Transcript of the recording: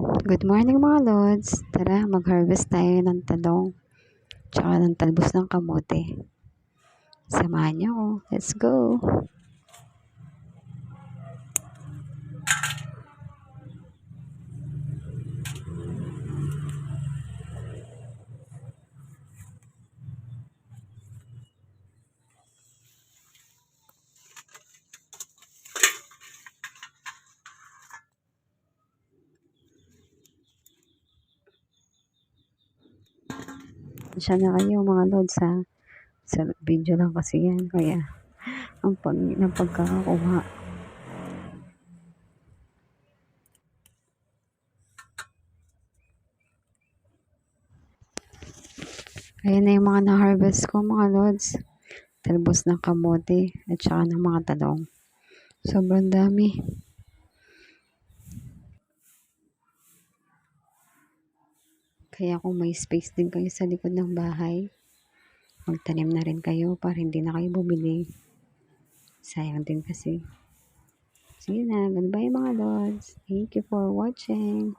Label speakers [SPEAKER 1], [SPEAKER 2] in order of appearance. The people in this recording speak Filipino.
[SPEAKER 1] Good morning mga lods. Tara, mag-harvest tayo ng talong tsaka ng talbos ng kamote. Samahan niyo ako. Let's go! Siya na kayo mga lods ha. Sa video lang kasi yan. Kaya ang ng pagkakakuha. Ayan na yung mga na-harvest ko mga lods. Talbos ng kamote at saka ng mga talong. Sobrang dami. Kaya kung may space din kayo sa likod ng bahay, magtanim na rin kayo para hindi na kayo bumili. Sayang din kasi. Sige na, goodbye mga lods. Thank you for watching.